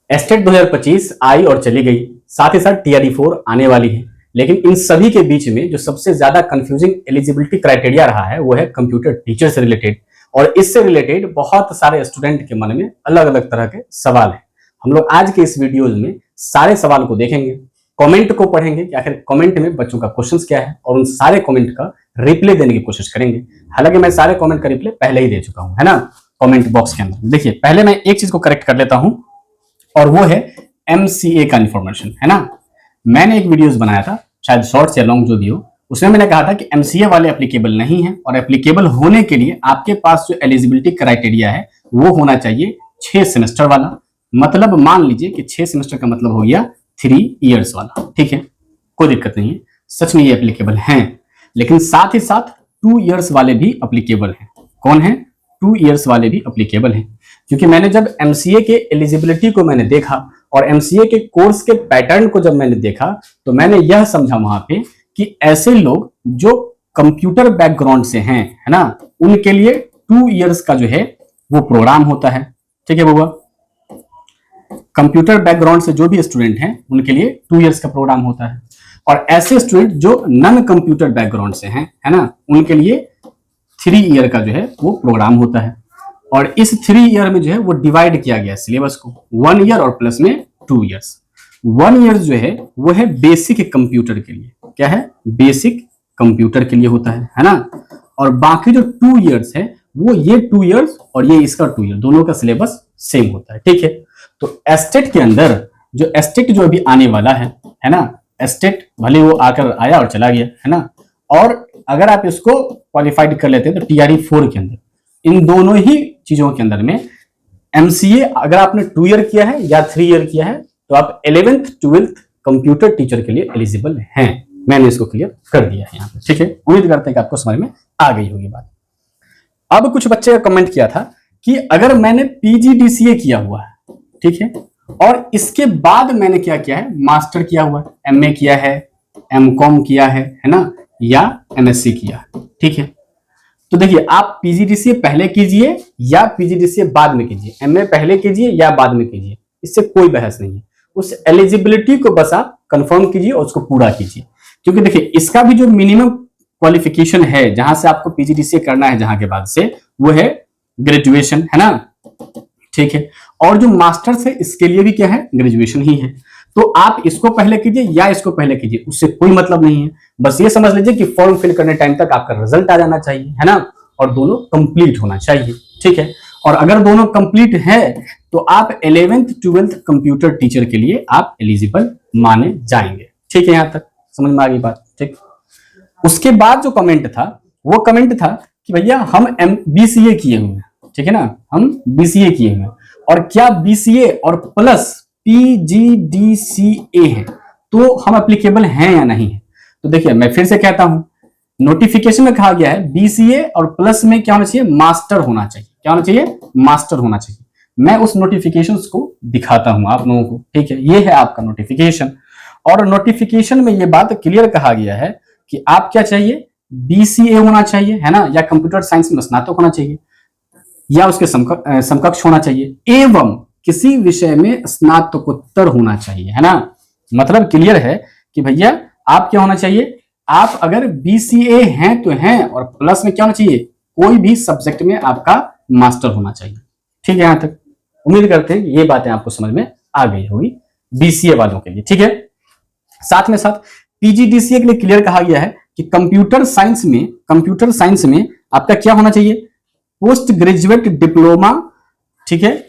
Estate 2025 आई और चली गई, साथ ही साथ TRE-4 आने वाली है। लेकिन इन सभी के बीच में जो सबसे ज्यादा कंफ्यूजिंग एलिजिबिलिटी क्राइटेरिया रहा है वो है कंप्यूटर टीचर से रिलेटेड, और इससे रिलेटेड बहुत सारे स्टूडेंट के मन में अलग अलग तरह के सवाल हैं। हम लोग आज के इस वीडियोज में सारे सवाल को देखेंगे, कमेंट को पढ़ेंगे कि आखिर कमेंट में बच्चों का क्वेश्चन क्या है, और उन सारे कमेंट का रिप्लाई देने की कोशिश करेंगे। हालांकि मैं सारे कमेंट का रिप्लाई पहले ही दे चुका हूं, है ना, कमेंट बॉक्स के अंदर। देखिए, पहले मैं एक चीज को करेक्ट कर लेता हूं, और वो है MCA का इंफॉर्मेशन, है ना। मैंने एक वीडियोस बनाया था, शायद शॉर्ट्स या लॉन्ग जो भी हो, उसमें मैंने कहा था कि MCA वाले एप्लीकेबल नहीं है, और एप्लीकेबल होने के लिए आपके पास जो एलिजिबिलिटी क्राइटेरिया है वो होना चाहिए 6 सेमेस्टर वाला। मतलब मान लीजिए कि 6 सेमेस्टर का मतलब हो गया 3 इयर्स वाला, ठीक है, कोई दिक्कत नहीं है, सच में ये एप्लीकेबल हैं। लेकिन साथ ही साथ 2 इयर्स वाले भी एप्लीकेबल हैं। कौन है? 2 इयर्स वाले भी एप्लीकेबल हैं। क्योंकि मैंने जब MCA के एलिजिबिलिटी को मैंने देखा और MCA के कोर्स के पैटर्न को जब मैंने देखा, तो मैंने यह समझा वहां पे कि ऐसे लोग जो कंप्यूटर बैकग्राउंड से हैं, है ना, उनके लिए 2 इयर्स का जो है वो प्रोग्राम होता है। ठीक है बउआ, कंप्यूटर बैकग्राउंड से जो भी स्टूडेंट हैं उनके लिए 2 इयर्स का प्रोग्राम होता है, और ऐसे स्टूडेंट जो नॉन कंप्यूटर बैकग्राउंड से हैं, है ना, उनके लिए 3 ईयर का जो है वो प्रोग्राम होता है। और इस 3 ईयर में जो है वो डिवाइड किया गया सिलेबस को 1 ईयर और प्लस में 2 इयर्स। 1 ईयर जो है वो है बेसिक कंप्यूटर के लिए। क्या है? बेसिक कंप्यूटर के लिए होता है ना। और बाकी जो 2 इयर्स है वो ये 2 इयर्स और ये इसका 2 ईयर, दोनों का सिलेबस सेम होता है। ठीक है, तो एस्टेट के अंदर जो एस्टेट जो अभी आने वाला है ना, एस्टेट भले वो आकर आया और चला गया, है ना, और अगर आप इसको क्वालिफाइड कर लेते हैं तो TRE-4 के अंदर, इन दोनों ही चीजों के अंदर में MCA अगर आपने 2 ईयर किया है या 3 ईयर किया है तो आप 11th 12th कंप्यूटर टीचर के लिए एलिजिबल हैं। मैंने इसको क्लियर कर दिया है यहाँ पे। ठीक है, उम्मीद करते हैं कि आपको समझ में आ गई होगी बात। अब कुछ बच्चे का कमेंट किया था कि अगर मैंने PGDCA किया हुआ है, ठीक है, और इसके बाद मैंने क्या किया है, मास्टर किया हुआ है, MA किया है, MCOM किया है ना, या MSc किया है, ठीक है, तो देखिए आप PGDCA पहले कीजिए या PGDCA बाद में कीजिए, MA पहले कीजिए या बाद में कीजिए, इससे कोई बहस नहीं है। उस एलिजिबिलिटी को बस आप कंफर्म कीजिए और उसको पूरा कीजिए। क्योंकि देखिए इसका भी जो मिनिमम क्वालिफिकेशन है जहां से आपको PGDCA करना है, जहां के बाद से, वो है ग्रेजुएशन, है ना, ठीक है, और जो मास्टर्स है इसके लिए भी क्या है, ग्रेजुएशन ही है। तो आप इसको पहले कीजिए या इसको पहले कीजिए, उससे कोई मतलब नहीं है। बस ये समझ लीजिए कि फॉर्म फिल करने टाइम तक आपका रिजल्ट आ जाना चाहिए, है ना, और दोनों कंप्लीट होना चाहिए। ठीक है, और अगर दोनों कंप्लीट है तो आप 11th 12th कंप्यूटर टीचर के लिए आप एलिजिबल माने जाएंगे। ठीक है, यहां तक समझ में आ गई बात। ठीक, उसके बाद जो कमेंट था वो कमेंट था कि भैया हम BCA किए हुए हैं, ठीक है ना, हम BCA किए हुए हैं, और क्या BCA और प्लस PGDCA है तो हम एप्लीकेबल हैं या नहीं है। तो देखिए मैं फिर से कहता हूं, नोटिफिकेशन में कहा गया है BCA और प्लस में क्या होना चाहिए, मास्टर होना चाहिए। क्या होना चाहिए? मास्टर होना चाहिए। मैं उस नोटिफिकेशंस को दिखाता हूं आप लोगों को। ठीक है, ये है आपका नोटिफिकेशन, और नोटिफिकेशन में ये बात क्लियर कहा गया है कि आप क्या चाहिए, BCA होना चाहिए, है ना, या कंप्यूटर साइंस में स्नातक होना चाहिए, या उसके समकक्ष होना चाहिए, एवं किसी विषय में स्नातकोत्तर होना चाहिए, है ना। मतलब क्लियर है कि भैया आप क्या होना चाहिए, आप अगर BCA हैं तो हैं, और प्लस में क्या होना चाहिए, कोई भी सब्जेक्ट में आपका मास्टर होना चाहिए। ठीक है, यहां तक उम्मीद करते हैं ये बातें आपको समझ में आ गई होगी BCA वालों के लिए। ठीक है, साथ में साथ PGDCA के लिए क्लियर कहा गया है कि कंप्यूटर साइंस में आपका क्या होना चाहिए, पोस्ट ग्रेजुएट डिप्लोमा, ठीक है,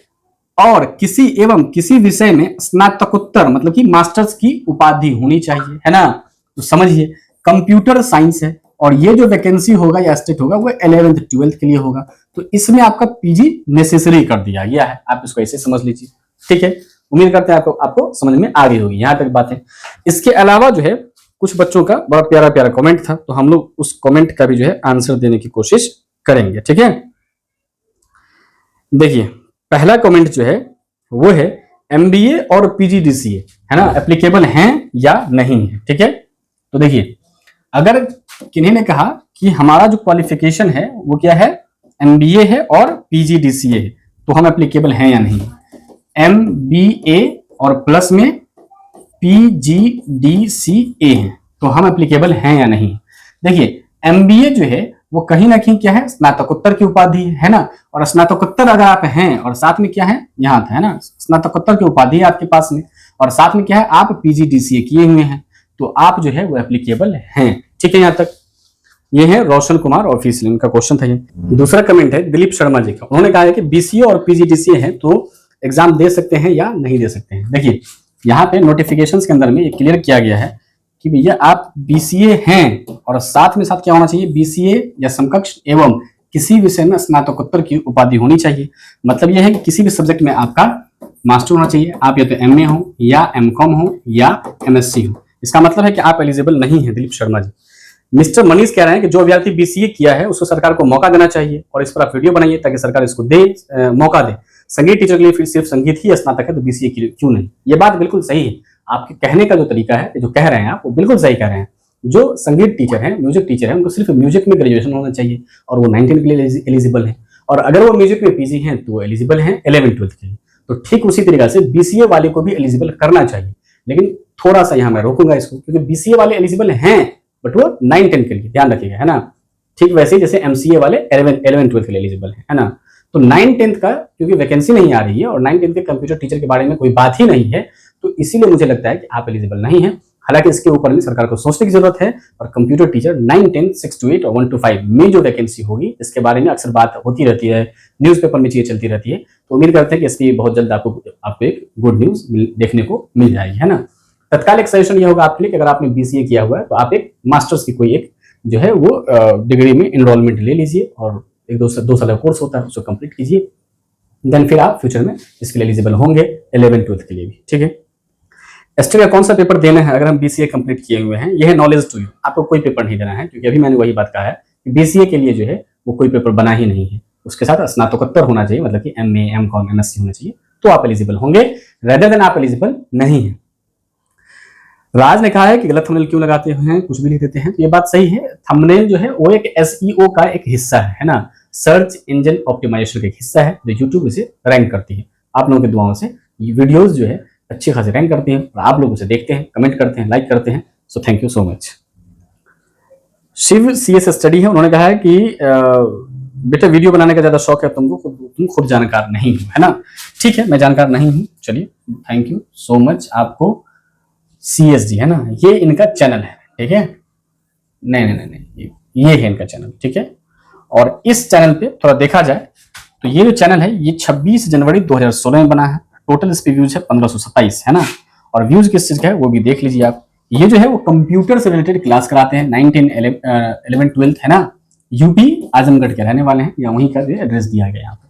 और किसी विषय में स्नातकोत्तर मतलब कि मास्टर्स की उपाधि होनी चाहिए, है ना। तो समझिए कंप्यूटर साइंस है, और ये जो वैकेंसी होगा या स्टेट होगा वो 11th 12th के लिए होगा, तो इसमें आपका PG नेसेसरी कर दिया गया है। आप इसको ऐसे समझ लीजिए। ठीक है, उम्मीद करते हैं आपको समझ में आ गई होगी यहां तक बातें। इसके अलावा जो है कुछ बच्चों का बड़ा प्यारा प्यारा कमेंट था, तो हम लोग उस कमेंट का भी जो है आंसर देने की कोशिश करेंगे। ठीक है, देखिए पहला कमेंट जो है वो है MBA और PGDCA, है ना, एप्लीकेबल हैं या नहीं है। ठीक है, तो देखिए अगर किन्हीं ने कहा कि हमारा जो क्वालिफिकेशन है वो क्या है, MBA है और PGDCA है, तो हम एप्लीकेबल हैं या नहीं। MBA और प्लस में PGDCA है, तो हम एप्लीकेबल हैं या नहीं। देखिए MBA जो है वो कहीं ना कहीं क्या है, स्नातकोत्तर की उपाधि है ना, और स्नातकोत्तर अगर आप हैं और साथ में क्या है, यहाँ है ना, स्नातकोत्तर की उपाधि है आपके पास में, और साथ में क्या है, आप PGDCA किए हुए हैं, तो आप जो है वो एप्लीकेबल हैं। ठीक है, यहाँ तक ये है रोशन कुमार ऑफिशियल, इनका क्वेश्चन था ये। दूसरा कमेंट है दिलीप शर्मा जी का, उन्होंने कहा है कि BCA और PGDCA है तो एग्जाम दे सकते हैं या नहीं दे सकते हैं। देखिए यहाँ पे नोटिफिकेशंस के अंदर में ये क्लियर किया गया है कि भैया आप BCA हैं और साथ में साथ क्या होना चाहिए, BCA या समकक्ष एवं किसी विषय में स्नातकोत्तर की उपाधि होनी चाहिए। मतलब यह है कि किसी भी सब्जेक्ट में आपका मास्टर होना चाहिए, आप या तो MA हो या MCOM हो या MSc हो। इसका मतलब है कि आप एलिजिबल नहीं है दिलीप शर्मा जी। मिस्टर मनीष कह रहे हैं कि जो अभ्यर्थी BCA किया है उसको सरकार को मौका देना चाहिए और इस पर आप वीडियो बनाइए ताकि सरकार इसको दे मौका दे। संगीत टीचर के लिए फिर सिर्फ संगीत ही स्नातक है तो BCA के लिए क्यों नहीं। ये बात बिल्कुल सही है, आपके कहने का जो तरीका है, जो कह रहे हैं आप, वो बिल्कुल सही कह रहे हैं। जो संगीत टीचर है, म्यूजिक टीचर है, उनको सिर्फ म्यूजिक में ग्रेजुएशन होना चाहिए और वो 19 के लिए एलिजिबल है, और अगर वो म्यूजिक में PG हैं तो वो एलिजिबल हैं 11-12 के लिए। तो ठीक उसी तरीके से BCA वाले को भी एलिजिबल करना चाहिए, लेकिन थोड़ा सा यहाँ मैं रोकूंगा इसको, क्योंकि BCA वाले एलिजिबल हैं बट वो 9-10 के लिए, ध्यान रखिएगा, है ना। ठीक वैसे ही जैसे MCA वाले 11-12 के लिए एलिजिबल है ना। तो 9-10 का क्योंकि वैकेंसी नहीं आ रही है और 9-10 के कंप्यूटर टीचर के बारे में कोई बात ही नहीं है, तो इसीलिए मुझे लगता है कि आप एलिजिबल नहीं है। हालांकि इसके ऊपर भी सरकार को सोचने की जरूरत है, और कंप्यूटर टीचर 9-10, 6-8 और 1-5 में जो वैकेंसी होगी इसके बारे में अक्सर बात होती रहती है, न्यूज़पेपर में चीजें चलती रहती है, तो उम्मीद करते हैं कि इसकी बहुत जल्द आपको एक गुड न्यूज देखने को मिल जाएगी, है ना। तत्काल एक सजेशन ये होगा आपके लिए कि अगर आपने BCA किया हुआ है तो आप एक मास्टर्स की कोई एक जो है वो डिग्री में इनरोलमेंट ले लीजिए, और एक 2 साल का कोर्स होता है उसको कंप्लीट कीजिए, देन फिर आप फ्यूचर में इसके लिए एलिजिबल होंगे 11-12 के लिए भी। ठीक है, एसटी का कौन सा पेपर देना है अगर हम BCA कंप्लीट किए हुए हैं, यह है नॉलेज टू यू। आपको कोई पेपर नहीं देना है, क्योंकि अभी मैंने वही बात कहा है कि BCA के लिए जो है वो कोई पेपर बना ही नहीं है, उसके साथ स्नातकोत्तर होना चाहिए, मतलब कि MA, MCOM, MSc होना चाहिए, तो आप एलिजिबल होंगे, रेदर देन आप एलिजिबल नहीं है। राज ने कहा है कि गलत थंबनेल क्यों लगाते हैं, कुछ भी लिख देते हैं, तो ये बात सही है। थंबनेल जो है वो एक SEO का एक हिस्सा है ना, सर्च इंजन ऑप्टिमाइजेशन का एक हिस्सा है जो YouTube इसे रैंक करती है। आप लोगों की दुआओं से ये वीडियोस जो है अच्छी खासी रैंक करती हैं और आप लोग उसे देखते हैं, कमेंट करते हैं, लाइक करते हैं, so thank you so much. Shiv CS study है, उन्होंने कहा है कि बेटा वीडियो बनाने का ज्यादा शौक है तुमको, तुम खुद जानकार नहीं हो, है ना। ठीक है, मैं जानकार नहीं हूँ, चलिए थैंक यू सो मच आपको। CSG है ना, ये इनका चैनल है, ठीक है। नहीं, ये है इनका चैनल, ठीक है। और इस चैनल पे थोड़ा देखा जाए तो ये जो चैनल है ये 26 जनवरी 2016 में बना है। टोटल इस पे व्यूज है 1527, है ना। और व्यूज किस चीज का है वो भी देख लीजिए आप। ये जो है वो कंप्यूटर से रिलेटेड क्लास कराते हैं, 9, 10, 11, 12, है ना। UP आजमगढ़ के रहने वाले हैं, या वहीं का एड्रेस दिया गया यहाँ पे।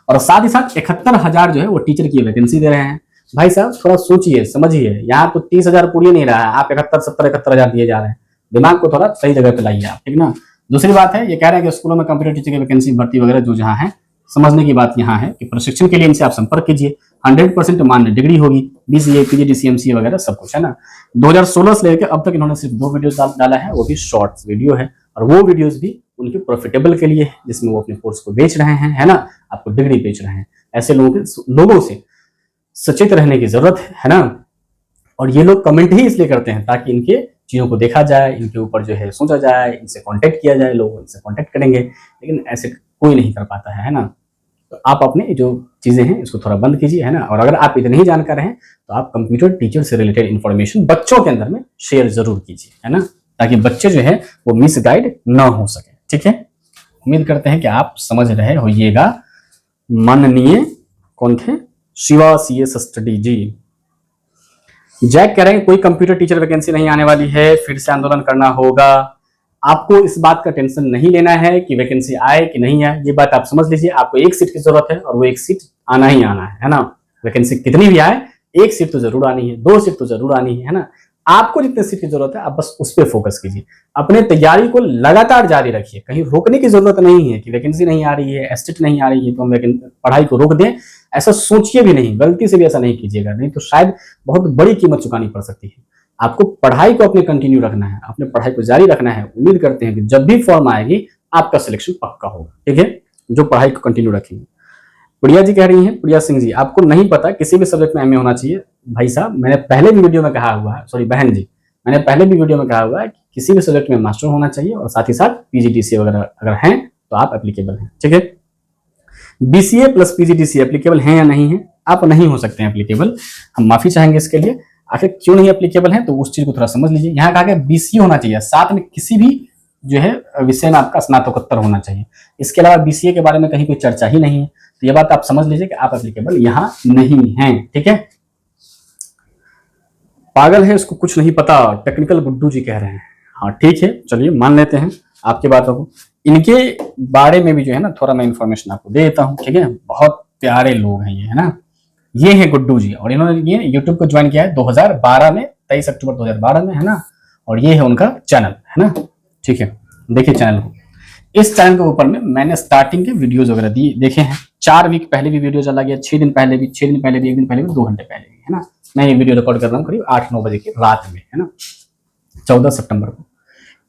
और साथ ही साथ 71,000 जो है वो टीचर की वैकेंसी दे रहे हैं। भाई साहब थोड़ा सोचिए समझिए, यहाँ तो 30,000 पूरी नहीं रहा है, आप 71-70-71,000 दिए जा रहे हैं। दिमाग को थोड़ा सही जगह पे लाइए आप, ठीक ना। दूसरी बात है, ये कह रहे हैं कि स्कूलों में कंप्यूटर टीचर की वैकेंसी भर्ती वगैरह जो जहाँ है, समझने की बात यहाँ है कि प्रशिक्षण के लिए इनसे आप संपर्क कीजिए। 100% मान्य डिग्री होगी, BCA, PGDCA, MCA वगैरह सब कुछ, है ना। 2016 से लेकर अब तक इन्होंने सिर्फ 2 वीडियो डाला है, वो भी शॉर्ट्स वीडियो है, और वो वीडियोस भी उनके प्रॉफिटेबल के लिए है, जिसमें वो अपने कोर्स को बेच रहे हैं, है ना, आपको डिग्री बेच रहे हैं। ऐसे लोगों से सचेत रहने की जरूरत है ना। और ये लोग कमेंट ही इसलिए करते हैं ताकि इनके चीजों को देखा जाए, इनके ऊपर जो है सोचा जाए, इनसे कांटेक्ट किया जाए, लोग इनसे कांटेक्ट करेंगे, लेकिन ऐसे कोई नहीं कर पाता है ना। तो आप अपने जो चीजें हैं इसको थोड़ा बंद कीजिए, है ना। और अगर आप इतने ही जानकार हैं तो आप कंप्यूटर टीचर से रिलेटेड इन्फॉर्मेशन बच्चों के अंदर में शेयर जरूर कीजिए, है ना, ताकि बच्चे जो है वो मिसगाइड न हो सके। ठीक है, उम्मीद करते हैं कि आप समझ रहे होइएगा। माननीय कौन थे, शिवा CS स्टडी जी। जैक कह रहे हैं कोई कंप्यूटर टीचर वैकेंसी नहीं आने वाली है, फिर से आंदोलन करना होगा। आपको इस बात का टेंशन नहीं लेना है कि वैकेंसी आए कि नहीं आए, ये बात आप समझ लीजिए। आपको एक सीट की जरूरत है और वो एक सीट आना ही आना है ना। वैकेंसी कितनी भी आए, एक सीट तो जरूर आनी है, 2 सीट तो जरूर आनी है ना। आपको जितने सीट की जरूरत है आप बस उस पर फोकस कीजिए, अपने तैयारी को लगातार जारी रखिए। कहीं रोकने की जरूरत नहीं है कि वैकेंसी नहीं आ रही है, एस्टेट नहीं आ रही है तो हम पढ़ाई को रोक दें, ऐसा सोचिए भी नहीं, गलती से भी ऐसा नहीं कीजिएगा, नहीं तो शायद बहुत बड़ी कीमत चुकानी पड़ सकती है। आपको पढ़ाई को अपने कंटिन्यू रखना है, अपने पढ़ाई को जारी रखना है। उम्मीद करते हैं कि जब भी फॉर्म आएगी आपका सिलेक्शन पक्का होगा, ठीक है, जो पढ़ाई को कंटिन्यू रखेंगे। प्रिया जी कह रही हैं, प्रिया सिंह जी, आपको नहीं पता किसी भी सब्जेक्ट में एमए होना चाहिए। भाई साहब, मैंने पहले भी वीडियो में कहा हुआ है, सॉरी बहन जी, मैंने पहले भी वीडियो में कहा हुआ है कि किसी भी सब्जेक्ट में मास्टर होना चाहिए और साथ ही साथ पीजीडीसीए वगैरह अगर हैं तो आप एप्लीकेबल हैं। ठीक है, बीसीए प्लस पीजीडीसीए एप्लीकेबल हैं या नहीं है? आप नहीं हो सकते हैं एप्लीकेबल, हम माफी चाहेंगे इसके लिए। आखिर क्यों नहीं एप्लीकेबल है, तो उस चीज को थोड़ा समझ लीजिए। यहाँ कहा गया बीसीए होना चाहिए, साथ में किसी भी जो है विषय में आपका स्नातकोत्तर होना चाहिए। इसके अलावा बीसीए के बारे में कहीं कोई चर्चा ही नहीं है, तो ये बात आप समझ लीजिए कि आप एप्लीकेबल यहाँ नहीं हैं। ठीक है, पागल है, उसको कुछ नहीं पता, टेक्निकल गुड्डू जी कह रहे हैं। हाँ ठीक है, चलिए मान लेते हैं आपकी बातों को। इनके बारे में भी जो है ना थोड़ा मैं इन्फॉर्मेशन आपको दे देता हूँ। ठीक है, बहुत प्यारे लोग हैं ये, है ना। ये है गुड्डू जी और इन्होंने ये यूट्यूब को ज्वाइन किया है 2012 में, 23 अक्टूबर 2012 में, है ना। और ये है उनका चैनल, है ना। ठीक है, देखिए चैनल को। इस चैनल के ऊपर में मैंने स्टार्टिंग के वीडियोज वगैरह देखे हैं। 4 वीक पहले भी वीडियो चला गया, 6 दिन पहले भी, 6 दिन पहले भी, 1 दिन पहले भी, 2 घंटे पहले भी, है ना। मैं ये वीडियो रिकॉर्ड कर रहा हूँ करीब 8-9 बजे की रात में, है ना, 14 सितंबर को।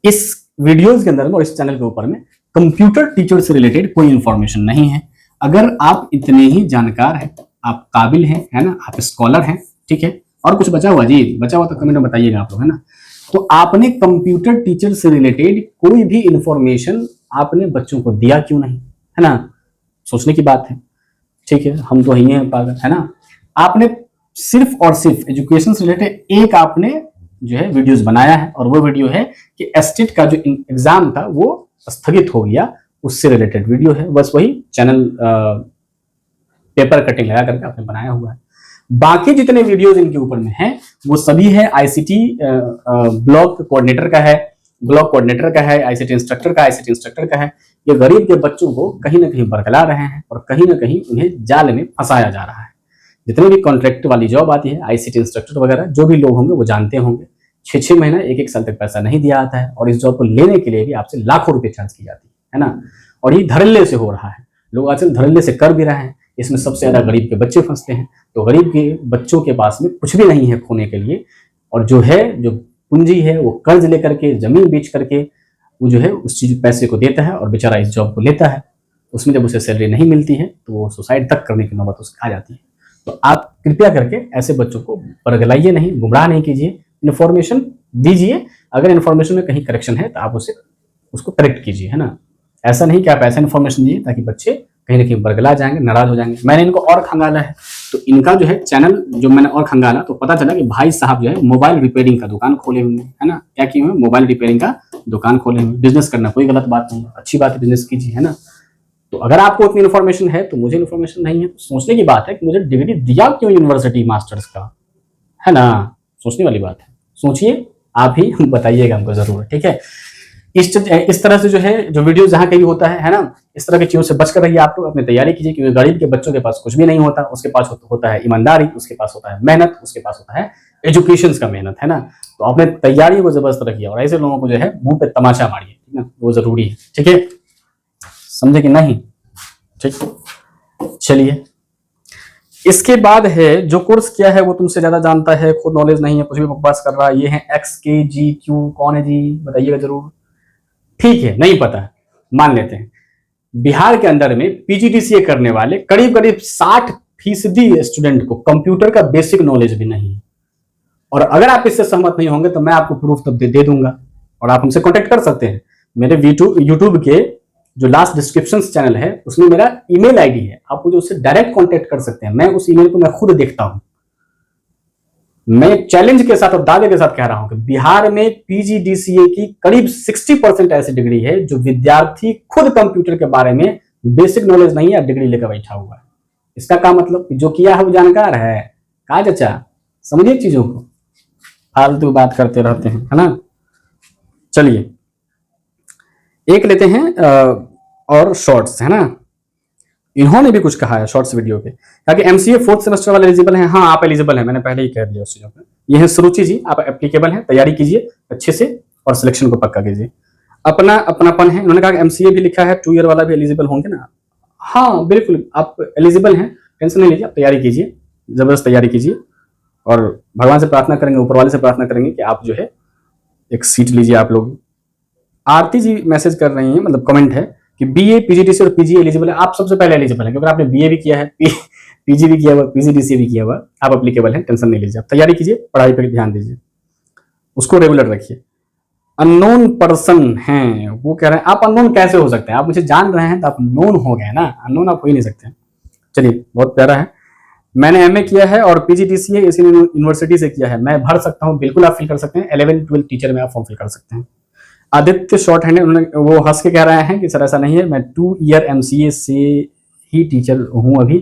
इस वीडियोज के अंदर में और इस चैनल के ऊपर में कंप्यूटर टीचर से रिलेटेड कोई इंफॉर्मेशन नहीं है। अगर आप इतने ही जानकार हैं, आप काबिल हैं, है ना, आप स्कॉलर हैं, ठीक है, और कुछ बचा हुआ जी, बचा हुआ तो कमेंट में बताइएगा आप लोग, है ना। तो आपने कंप्यूटर टीचर से रिलेटेड कोई भी इंफॉर्मेशन आपने बच्चों को दिया क्यों नहीं, है ना। सोचने की बात है। ठीक है, हम तो ही हैं पागल, है ना। आपने सिर्फ और सिर्फ एजुकेशन से रिलेटेड एक आपने जो है वीडियोस बनाया है, और वो वीडियो है कि एस्टेट का जो एग्जाम था वो स्थगित हो गया, उससे रिलेटेड वीडियो है। बस वही चैनल पेपर कटिंग लगा करके आपने बनाया हुआ है। बाकी जितने वीडियोस इनके ऊपर में हैं वो सभी है आईसीटी ब्लॉक कोऑर्डिनेटर का है, ब्लॉक कोऑर्डिनेटर का है, आईसीटी इंस्ट्रक्टर का, आईसीटी इंस्ट्रक्टर का है। ये गरीब के बच्चों को कहीं ना कहीं बरगला रहे हैं और कहीं ना कहीं उन्हें जाल में फंसाया जा रहा है। जितनी भी कॉन्ट्रैक्ट वाली जॉब आती है, आईसीटी इंस्ट्रक्टर वगैरह, जो भी लोग होंगे वो जानते होंगे, 6-6 महीना 1-1 साल तक पैसा नहीं दिया आता है, और इस जॉब को लेने के लिए भी आपसे लाखों रुपए चार्ज की जाती है ना। और ये धड़ल्ले से हो रहा है, लोग आजकल धड़ल्ले से कर भी रहे हैं। इसमें सबसे ज्यादा गरीब के बच्चे फंसते हैं। तो गरीब के बच्चों के पास में कुछ भी नहीं है खोने के लिए, और जो है, जो पूंजी है, वो कर्ज लेकर के, जमीन बेच करके वो जो है उस चीज पैसे को देता है, और बेचारा इस जॉब को लेता है। उसमें जब उसे सैलरी नहीं मिलती है तो वो सुसाइड तक करने की नौबत उसको आ जाती है। तो आप कृपया करके ऐसे बच्चों को बरगलाइए नहीं, गुमराह नहीं कीजिए, इन्फॉर्मेशन दीजिए। अगर इन्फॉर्मेशन में कहीं करेक्शन है तो आप उसको करेक्ट कीजिए, है ना। ऐसा नहीं कि आप ऐसा इन्फॉर्मेशन दीजिए ताकि बच्चे कहीं ना कहीं बरगला जाएंगे, नाराज हो जाएंगे। मैंने इनको और खंगाला है, तो इनका जो है चैनल जो मैंने और खंगाला तो पता चला कि भाई साहब जो है मोबाइल रिपेयरिंग का दुकान खोले हुए हैं, है ना। क्या किए हुए? मोबाइल रिपेयरिंग का दुकान खोले हुए। बिजनेस करना कोई गलत बात नहीं है, अच्छी बात है, बिजनेस कीजिए, है ना। तो अगर आपको उतनी इन्फॉर्मेशन है तो मुझे इन्फॉर्मेशन नहीं है, तो सोचने की बात है कि मुझे डिग्री दिया क्यों यूनिवर्सिटी मास्टर्स का, है ना। सोचने वाली बात है, सोचिए आप ही बताइएगा हमको जरूर, ठीक है। इस तरह से जो है, जो वीडियो जहां कहीं होता है ना, इस तरह की चीजों से बचकर रहिए। आप लोग अपनी तैयारी कीजिए, क्योंकि गरीब के बच्चों के पास कुछ भी नहीं होता। उसके पास होता है ईमानदारी, उसके पास होता है मेहनत, उसके पास होता है एजुकेशन का मेहनत, है ना। तो अपने तैयारी को जबरदस्त रखिए, और ऐसे लोगों को जो है मुंह पे तमाचा मारिए, ठीक है, वो जरूरी है, ठीक है, समझे कि नहीं। ठीक, चलिए इसके बाद है जो कोर्स किया है वो तुमसे ज्यादा जानता है, खुद नॉलेज नहीं है, कुछ भी बकवास कर रहा है। ये है XKGQ, कौन है जी, बताइएगा जरूर। ठीक है, नहीं पता, मान लेते हैं। बिहार के अंदर में पीजीडीसीए करने वाले करीब करीब 60% स्टूडेंट को कंप्यूटर का बेसिक नॉलेज भी नहीं है। और अगर आप इससे सहमत नहीं होंगे तो मैं आपको प्रूफ तब दे दूंगा, और आप हमसे कॉन्टेक्ट कर सकते हैं। मेरे यूट्यूब के जो लास्ट डिस्क्रिप्शन चैनल है उसमें मेरा ईमेल आईडी है, आप मुझे उससे डायरेक्ट कांटेक्ट कर सकते हैं। मैं उस ईमेल को मैं खुद देखता हूं। मैं चैलेंज के साथ और दावे के साथ कह रहा हूं कि बिहार में पीजीडीसीए की करीब 60% ऐसी डिग्री है जो विद्यार्थी खुद कंप्यूटर के बारे में बेसिक नॉलेज नहीं है, डिग्री लेकर बैठा हुआ है। इसका क्या मतलब, जो किया है वो जानकार है। कहा चाचा, समझिए चीजों को, फालतू बात करते रहते हैं, है ना। चलिए एक लेते हैं और शॉर्ट्स, है ना। इन्होंने भी कुछ कहा है शॉर्ट्स वीडियो पे, ताकि एमसीए 4th सेमेस्टर वाले एलिजिबल हैं। हाँ, आप एलिजिबल हैं, मैंने पहले ही कह दिया उस चीजों पे। ये है सुरुचि जी, आप एप्लीकेबल हैं, तैयारी कीजिए अच्छे से और सिलेक्शन को पक्का कीजिए। अपनापन है, उन्होंने कहा कि एमसीए भी लिखा है, 2 ईयर वाला भी एलिजिबल होंगे ना। हाँ बिल्कुल, आप एलिजिबल हैं, टेंशन नहीं लीजिए, आप तैयारी कीजिए, जबरदस्त तैयारी कीजिए, और भगवान से प्रार्थना करेंगे, ऊपर वाले से प्रार्थना करेंगे कि आप जो है एक सीट लीजिए आप लोग। आरती जी मैसेज कर रही हैं, मतलब कमेंट है कि बीए, पीजीडीसी और पीजी एलिजिबल है। आप सबसे पहले एलिजिबल है, क्योंकि आपने बीए भी किया है, पीजी भी किया हुआ, पीजीडीसी भी किया हुआ, आप एप्लीकेबल हैं, टेंशन नहीं लीजिए। आप तैयारी कीजिए, पढ़ाई पर ध्यान दीजिए, उसको रेगुलर रखिए। अननोन पर्सन हैं, वो कह रहे हैं आप अननोन कैसे हो सकते हैं, आप मुझे जान रहे हैं तो आप नोन हो गए ना, अननोन आप हो ही नहीं सकते। चलिए, बहुत प्यारा है। मैंने एमए किया है और पीजीडीसीए इसी यूनिवर्सिटी से किया है, मैं भर सकता हूँ। बिल्कुल आप फिल कर सकते हैं, 11-12 टीचर में आप फॉर्म फिल कर सकते हैं। आदित्य शॉर्ट हैंड, उन्होंने वो हंस के कह रहे हैं कि सर ऐसा नहीं है, मैं 2 ईयर एमसीए से ही टीचर हूँ अभी।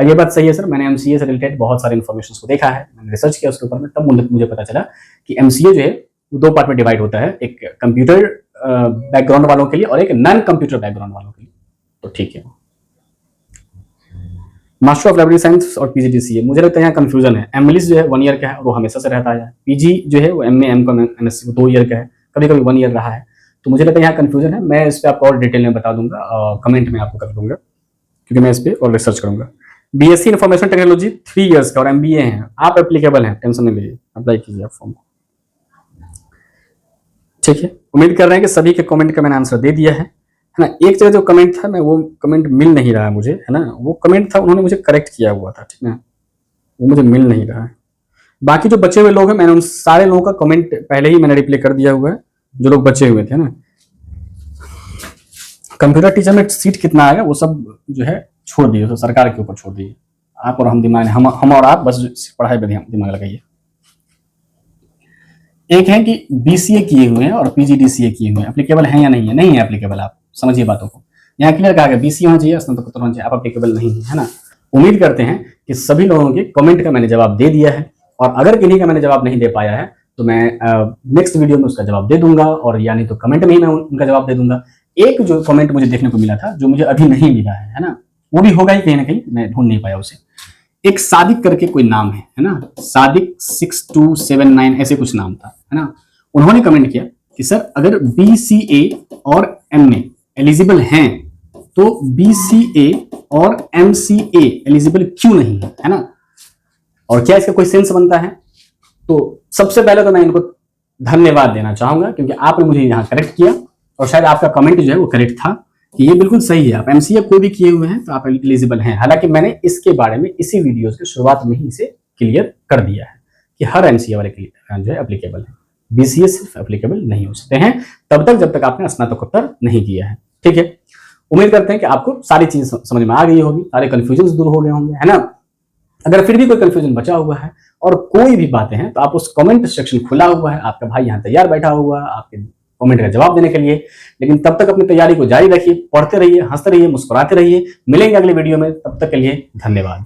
ये बात सही है सर, मैंने एमसीए से रिलेटेड बहुत सारे इन्फॉर्मेशन को देखा है, मैंने रिसर्च किया उसके ऊपर में, तब मुझे पता चला कि एमसीए जो है वो 2 पार्ट में डिवाइड होता है, एक कंप्यूटर बैकग्राउंड वालों के लिए और एक नॉन कंप्यूटर बैकग्राउंड वालों के लिए। तो ठीक है, मास्टर ऑफ लाइब्रेरी साइंस और पीजीडीसीए, मुझे लगता है यहाँ कंफ्यूजन है। एमलिस जो है 1 ईयर का है, वो हमेशा से रहता है। पीजी जो है वो एमए, एमकॉम, एमएससी 2 ईयर का है, कभी कभी 1 ईयर रहा है। तो मुझे लगता है यहाँ कंफ्यूजन है, मैं इस पर आपको और डिटेल में बता दूंगा, कमेंट में आपको कर दूंगा, क्योंकि मैं इस पर और रिसर्च करूंगा। बीएससी इन्फॉर्मेशन टेक्नोलॉजी 3 ईयर्स का और एमबीए हैं, आप एप्लीकेबल हैं, टेंशन नहीं लीजिए, अप्लाई कीजिए आप फॉर्म को। ठीक है, उम्मीद कर रहे हैं कि सभी के कमेंट का मैंने आंसर दे दिया है ना। एक जगह जो कमेंट था, मैं वो कमेंट मिल नहीं रहा है मुझे, है ना, वो कमेंट था उन्होंने मुझे करेक्ट किया हुआ था, ठीक है, वो मुझे मिल नहीं रहा है। बाकी जो बचे हुए लोग हैं, मैंने उन सारे लोगों का कमेंट पहले ही मैंने रिप्लाई कर दिया हुआ है, जो लोग बचे हुए थे ना। कंप्यूटर टीचर में सीट कितना आएगा वो सब जो है छोड़ दिए, तो सरकार के ऊपर छोड़ दिए, आप और हम दिमाग, हम और आप बस पढ़ाई पर दिमाग लगाइए। एक है कि बीसीए किए हुए हैं और पीजीडीसीए किए हुए हैं, एप्लीकेबल हैं या नहीं है? नहीं है एप्लीकेबल, आप समझिए बातों को। यहाँ क्लियर कहा गया बीसीए होना चाहिए, स्नातकोत्तर होना चाहिए, आप एप्लीकेबल नहीं है ना। उम्मीद करते हैं कि सभी लोगों के कमेंट का मैंने जवाब दे दिया है, और अगर किन्हीं का मैंने जवाब नहीं दे पाया है तो मैं नेक्स्ट वीडियो में उसका जवाब दे दूंगा, और यानी तो कमेंट में ही मैं उनका जवाब दे दूंगा। एक जो कमेंट मुझे देखने को मिला था, जो मुझे अभी नहीं मिला है ना, वो भी होगा ही कहीं ना कहीं, मैं ढूंढ नहीं पाया उसे। एक सादिक करके कोई नाम है ना, सादिक 6279 ऐसे कुछ नाम था, है ना। उन्होंने कमेंट किया कि सर अगर बीसीए और एमए एलिजिबल हैं तो बीसीए और एमसीए एलिजिबल क्यों नहीं है ना, और क्या इसका कोई सेंस बनता है? तो सबसे पहले तो मैं इनको धन्यवाद देना चाहूंगा, क्योंकि आपने मुझे यहाँ करेक्ट किया, और शायद आपका कमेंट जो है वो करेक्ट था कि ये बिल्कुल सही है, आप एमसीए कोई भी किए हुए हैं तो आप एलिजिबल हैं। हालांकि मैंने इसके बारे में इसी वीडियोस की शुरुआत में ही इसे क्लियर कर दिया है कि हर एमसीए वाले के लिए जो है एप्लीकेबल है, बीसीए सिर्फ एप्लीकेबल नहीं हो सकते हैं तब तक जब तक आपने स्नातकोत्तर नहीं किया है। ठीक है, उम्मीद करते हैं कि आपको सारी चीजें समझ में आ गई होगी, सारे कंफ्यूजन दूर हो गए होंगे, है ना। अगर फिर भी कोई कंफ्यूजन बचा हुआ है और कोई भी बातें हैं तो आप उस कमेंट सेक्शन खुला हुआ है, आपका भाई यहाँ तैयार बैठा हुआ है आपके कमेंट का जवाब देने के लिए। लेकिन तब तक अपनी तैयारी को जारी रखिए, पढ़ते रहिए, हंसते रहिए, मुस्कुराते रहिए। मिलेंगे अगले वीडियो में, तब तक के लिए धन्यवाद।